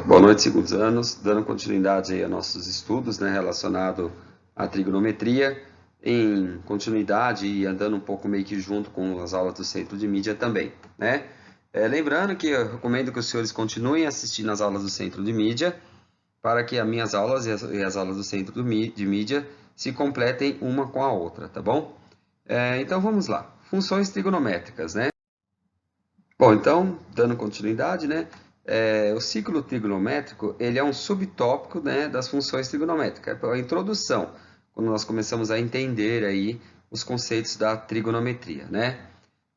Boa noite, segundos anos. Dando continuidade aí a nossos estudos, né, relacionado à trigonometria, em continuidade e andando um pouco meio que junto com as aulas do Centro de Mídia também, né? Lembrando que eu recomendo que os senhores continuem assistindo as aulas do Centro de Mídia, para que as minhas aulas e as aulas do Centro de Mídia se completem uma com a outra, tá bom? Então vamos lá. Funções trigonométricas, né? Bom, então, dando continuidade, né? O ciclo trigonométrico, ele é um subtópico, né, das funções trigonométricas. É a introdução, quando nós começamos a entender aí os conceitos da trigonometria, né?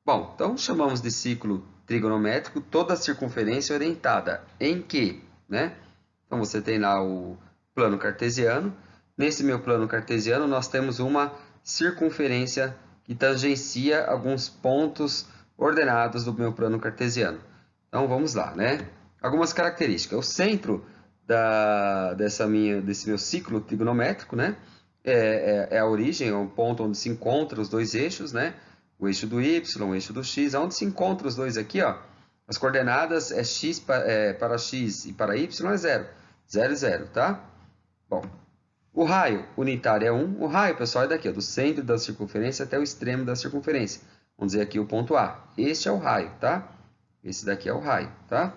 Bom, então chamamos de ciclo trigonométrico toda a circunferência orientada em que, né? Então você tem lá o plano cartesiano. Nesse meu plano cartesiano, nós temos uma circunferência que tangencia alguns pontos ordenados do meu plano cartesiano. Então vamos lá, né? Algumas características. O centro desse meu ciclo trigonométrico, né? É a origem, é um ponto onde se encontram os dois eixos, né? O eixo do y, o eixo do x, onde se encontram os dois aqui, ó. As coordenadas é x para x e para y é 0. 0 e 0, tá? Bom, o raio unitário é 1. O raio, pessoal, é daqui, ó, do centro da circunferência até o extremo da circunferência. Vamos dizer aqui o ponto A. Este é o raio, tá? Esse daqui é o raio, tá?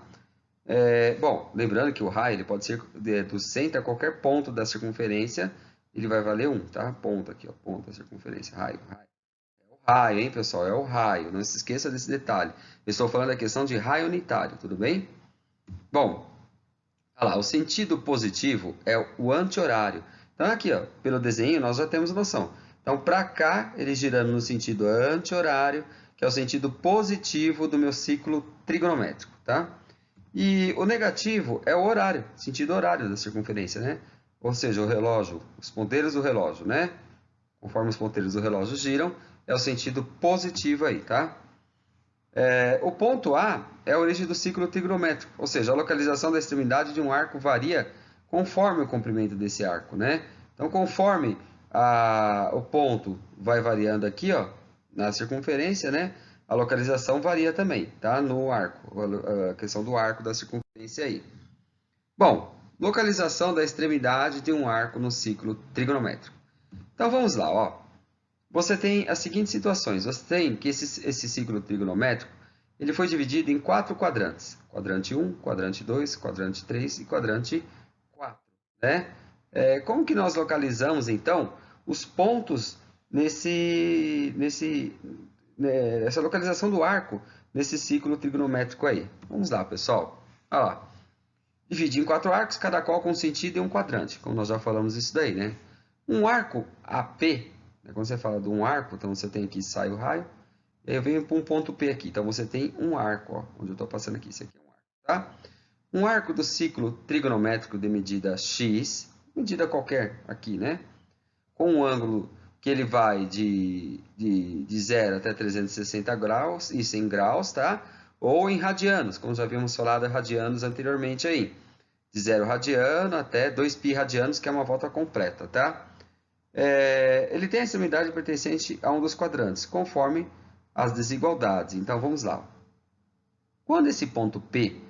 Bom, lembrando que o raio ele pode ser do centro a qualquer ponto da circunferência, ele vai valer 1, tá? Ponto aqui, ó, ponto da circunferência, raio, raio. É o raio, hein, pessoal? É o raio, não se esqueça desse detalhe. Eu estou falando da questão de raio unitário, tudo bem? Bom, olha lá, o sentido positivo é o anti-horário. Então, aqui, ó, pelo desenho, nós já temos noção. Então, para cá, ele girando no sentido anti-horário, que é o sentido positivo do meu ciclo trigonométrico, tá? E o negativo é o horário, sentido horário da circunferência, né? Ou seja, o relógio, os ponteiros do relógio, né? Conforme os ponteiros do relógio giram, é o sentido positivo aí, tá? O ponto A é a origem do ciclo trigonométrico, ou seja, a localização da extremidade de um arco varia conforme o comprimento desse arco, né? Então, conforme o ponto vai variando aqui, ó, na circunferência, né? A localização varia também, tá? No arco, a questão do arco da circunferência aí. Bom, localização da extremidade de um arco no ciclo trigonométrico. Então, vamos lá, ó. Você tem as seguintes situações. Você tem que esse ciclo trigonométrico ele foi dividido em 4 quadrantes. Quadrante 1, quadrante 2, quadrante 3 e quadrante 4. Né? Como que nós localizamos, então, os pontos essa localização do arco nesse ciclo trigonométrico aí? Vamos lá, pessoal. Olha lá. Divide em 4 arcos, cada qual com sentido em um quadrante, como nós já falamos isso daí, né? Um arco AP, né? Quando você fala de um arco, então você tem aqui, sai o raio, e aí eu venho para um ponto P aqui, então você tem um arco, ó, onde eu estou passando aqui, isso aqui é um arco, tá? Um arco do ciclo trigonométrico de medida x, medida qualquer aqui, né? Com um ângulo que ele vai de 0 até 360 graus, isso em graus, tá? Ou em radianos, como já havíamos falado radianos anteriormente aí. De 0 radiano até 2π radianos, que é uma volta completa, tá? Ele tem a extremidade pertencente a um dos quadrantes, conforme as desigualdades. Então, vamos lá. Quando esse ponto P,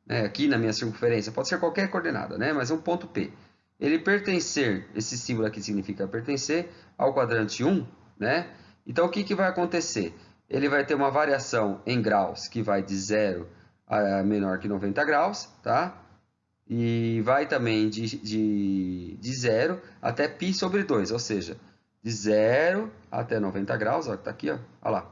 né, aqui na minha circunferência, pode ser qualquer coordenada, né, mas é um ponto P, ele pertencer, esse símbolo aqui significa pertencer ao quadrante 1, né? Então, o que vai acontecer? Ele vai ter uma variação em graus que vai de 0 a menor que 90 graus, tá? E vai também de 0 até π sobre 2, ou seja, de 0 até 90 graus, ó, que tá aqui, ó, olha lá,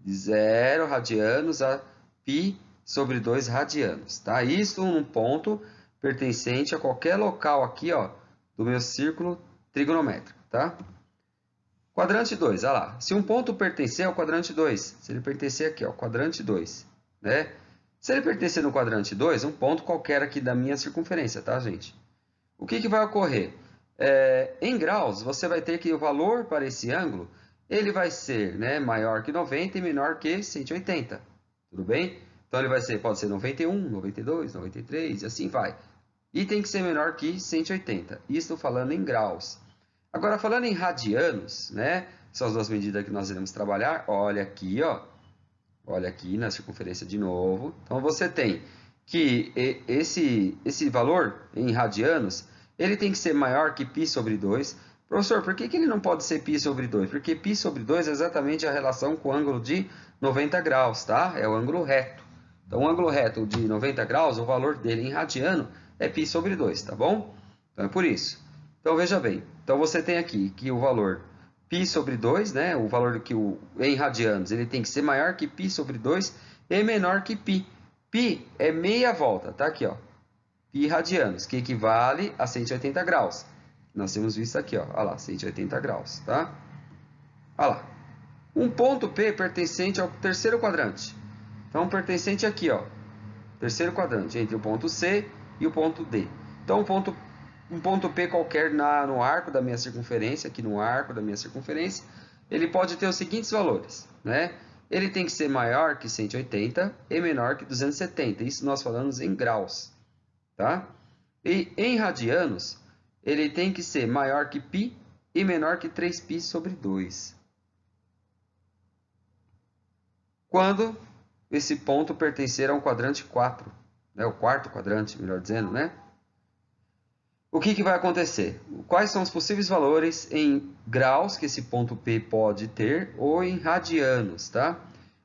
de 0 radianos a π sobre 2 radianos, tá? Isso num ponto pertencente a qualquer local aqui, ó, do meu círculo trigonométrico, tá? Quadrante 2, olha lá. Se um ponto pertencer ao quadrante 2, se ele pertencer aqui, ó, quadrante 2, né? Se ele pertencer no quadrante 2, um ponto qualquer aqui da minha circunferência, tá, gente? O que vai ocorrer? Em graus, você vai ter que o valor para esse ângulo, ele vai ser, né, maior que 90 e menor que 180. Tudo bem? Então, ele pode ser 91, 92, 93 e assim vai. E tem que ser menor que 180. Isso falando em graus. Agora, falando em radianos, né? São as duas medidas que nós iremos trabalhar. Olha aqui, ó. Olha aqui na circunferência de novo. Então, você tem que esse valor em radianos, ele tem que ser maior que π sobre 2. Professor, por que ele não pode ser π sobre 2? Porque π sobre 2 é exatamente a relação com o ângulo de 90 graus, tá? É o ângulo reto. Então, o ângulo reto de 90 graus, o valor dele em radiano é π sobre 2, tá bom? Então, é por isso. Então, veja bem. Então, você tem aqui que o valor π sobre 2, né? O valor que em radianos, ele tem que ser maior que π sobre 2 e menor que π. Π é meia volta, tá aqui, ó. Π radianos, que equivale a 180 graus. Nós temos visto aqui, ó. Olha lá, 180 graus, tá? Olha lá. Um ponto P pertencente ao terceiro quadrante. Então, pertencente aqui, ó. Terceiro quadrante, entre o ponto C e o ponto D. Então, um ponto P qualquer no arco da minha circunferência, aqui no arco da minha circunferência, ele pode ter os seguintes valores, né? Ele tem que ser maior que 180 e menor que 270. Isso nós falamos em graus, tá? E em radianos, ele tem que ser maior que π e menor que 3π sobre 2. Quando esse ponto pertencer a um quadrante 4, né? O quarto quadrante, melhor dizendo, né? O que vai acontecer? Quais são os possíveis valores em graus que esse ponto P pode ter ou em radianos, tá?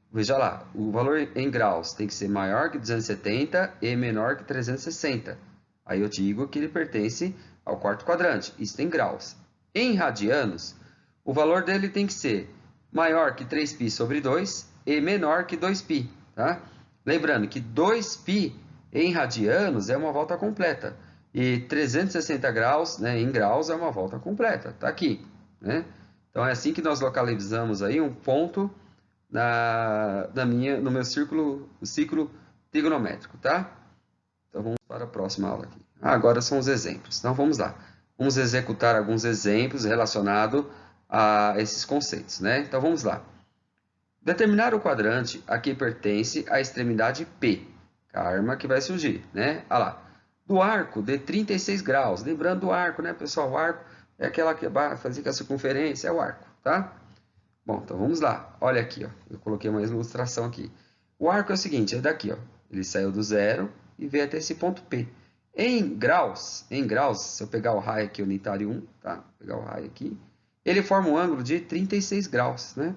Veja lá, o valor em graus tem que ser maior que 270 e menor que 360. Aí eu digo que ele pertence ao quarto quadrante, isso em graus. Em radianos, o valor dele tem que ser maior que 3π sobre 2 e menor que 2π, tá? Lembrando que 2π em radianos é uma volta completa. E 360 graus, né, em graus, é uma volta completa. Está aqui, né? Então, é assim que nós localizamos aí um ponto no meu ciclo trigonométrico, tá? Então, vamos para a próxima aula aqui. Agora são os exemplos. Então, vamos lá. Vamos executar alguns exemplos relacionados a esses conceitos, né? Então, vamos lá. Determinar o quadrante a que pertence a extremidade P. Karma que vai surgir, né? Olha lá. Do arco de 36 graus. Lembrando do arco, né, pessoal? O arco é aquela que vai fazer com a circunferência, é o arco, tá? Bom, então vamos lá. Olha aqui, ó. Eu coloquei uma ilustração aqui. O arco é o seguinte, é daqui, ó. Ele saiu do zero e veio até esse ponto P. Em graus, se eu pegar o raio aqui unitário 1, tá? Vou pegar o raio aqui. Ele forma um ângulo de 36 graus, né?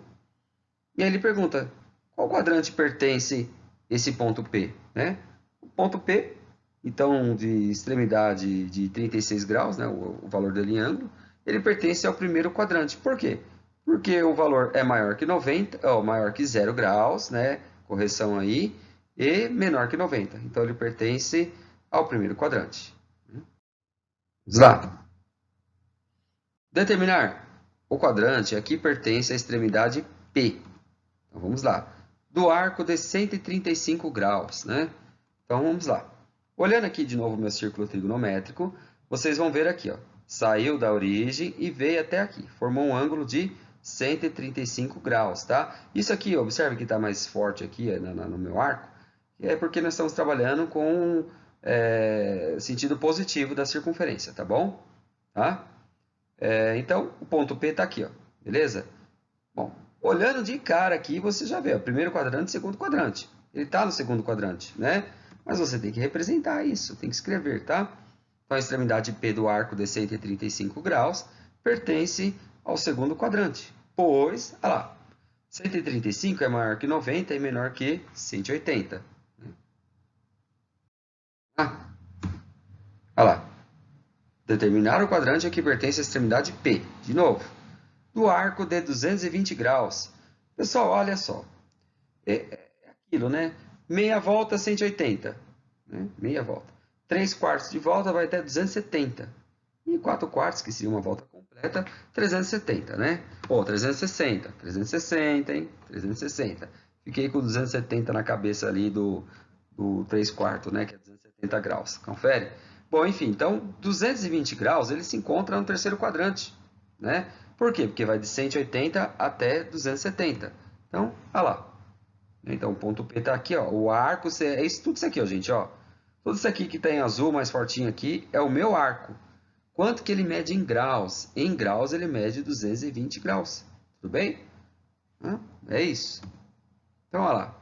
E aí ele pergunta, qual quadrante pertence esse ponto P, né? O ponto P, então, de extremidade de 36 graus, né, o valor dele em ângulo, ele pertence ao primeiro quadrante. Por quê? Porque o valor é maior que 90, ou maior que 0 graus, né, correção aí, e menor que 90. Então, ele pertence ao primeiro quadrante. Vamos lá. Determinar o quadrante aqui pertence à extremidade P. Então, vamos lá. Do arco de 135 graus, né? Então, vamos lá. Olhando aqui de novo o meu círculo trigonométrico, vocês vão ver aqui, ó, saiu da origem e veio até aqui. Formou um ângulo de 135 graus, tá? Isso aqui, observe que está mais forte aqui no meu arco, é porque nós estamos trabalhando com sentido positivo da circunferência, tá bom? Tá? Então, o ponto P está aqui, ó, beleza? Bom, olhando de cara aqui, você já vê o primeiro quadrante e o segundo quadrante. Ele está no segundo quadrante, né? Mas você tem que representar isso, tem que escrever, tá? Então, a extremidade P do arco de 135 graus pertence ao segundo quadrante. Pois, olha lá, 135 é maior que 90 e menor que 180. Olha lá. Determinar o quadrante a que pertence a extremidade P. De novo, do arco de 220 graus. Pessoal, olha só. É aquilo, né? Meia volta, 180. Né? Meia volta. 3 quartos de volta vai até 270. E 4 quartos, que seria uma volta completa, 370, né? Ou 360. 360, hein? 360. Fiquei com 270 na cabeça ali do 3 quartos, né? Que é 270 graus. Confere? Bom, enfim, então, 220 graus, ele se encontra no terceiro quadrante, né? Por quê? Porque vai de 180 até 270. Então, olha lá. Então, o ponto P está aqui, ó. O arco, é isso, tudo isso aqui, ó, gente, ó. Tudo isso aqui que está em azul, mais fortinho aqui, é o meu arco. Quanto que ele mede em graus? Em graus, ele mede 220 graus. Tudo bem? É isso. Então, olha lá.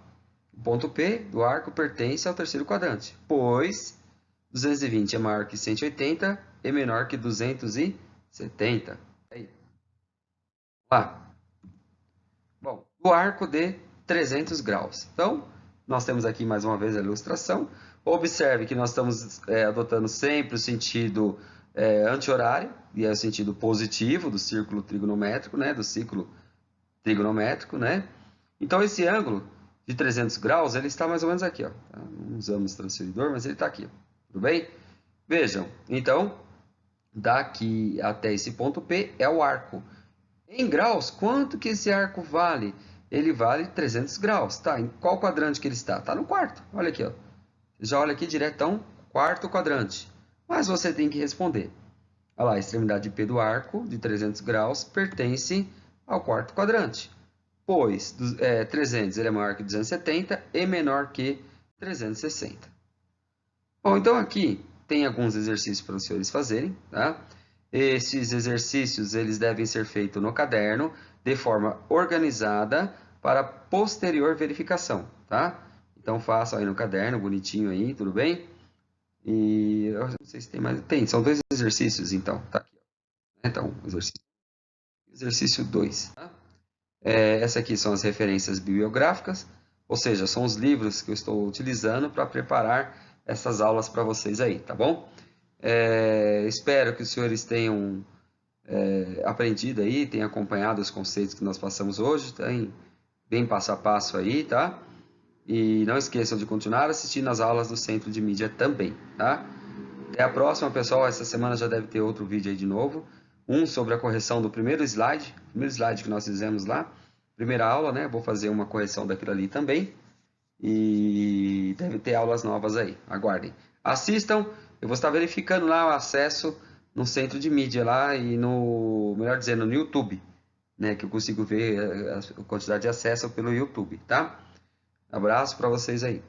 O ponto P do arco pertence ao terceiro quadrante, pois 220 é maior que 180 e menor que 270. Aí. Lá. Bom, o arco de 300 graus. Então, nós temos aqui mais uma vez a ilustração. Observe que nós estamos adotando sempre o sentido anti-horário, e é o sentido positivo do círculo trigonométrico, né? Do ciclo trigonométrico, né? Então, esse ângulo de 300 graus, ele está mais ou menos aqui, ó. Não usamos transferidor, mas ele está aqui, ó. Tudo bem? Vejam, então, daqui até esse ponto P é o arco. Em graus, quanto que esse arco vale? Ele vale 300 graus, tá? Em qual quadrante que ele está? Está no quarto, olha aqui, ó. Já olha aqui diretão, quarto quadrante. Mas você tem que responder. Olha lá, a extremidade P do arco, de 300 graus, pertence ao quarto quadrante. Pois 300 ele é maior que 270 e menor que 360. Bom, então aqui tem alguns exercícios para os senhores fazerem, tá? Esses exercícios eles devem ser feitos no caderno de forma organizada para posterior verificação, tá? Então façam aí no caderno, bonitinho aí, tudo bem? E eu não sei se tem mais. Tem, são dois exercícios então, tá aqui. Então, exercício 2. Tá? Essas aqui são as referências bibliográficas, ou seja, são os livros que eu estou utilizando para preparar essas aulas para vocês aí, tá bom? Espero que os senhores tenham aprendido aí, tenham acompanhado os conceitos que nós passamos hoje, tem bem passo a passo aí, tá? E não esqueçam de continuar assistindo as aulas do Centro de Mídia também, tá? Até a próxima, pessoal. Essa semana já deve ter outro vídeo aí de novo. Um sobre a correção do primeiro slide que nós fizemos lá. Primeira aula, né? Vou fazer uma correção daquilo ali também. E deve ter aulas novas aí. Aguardem. Assistam. Eu vou estar verificando lá o acesso no Centro de Mídia lá e no, melhor dizendo, no YouTube, né? Que eu consigo ver a quantidade de acesso pelo YouTube, tá? Abraço para vocês aí.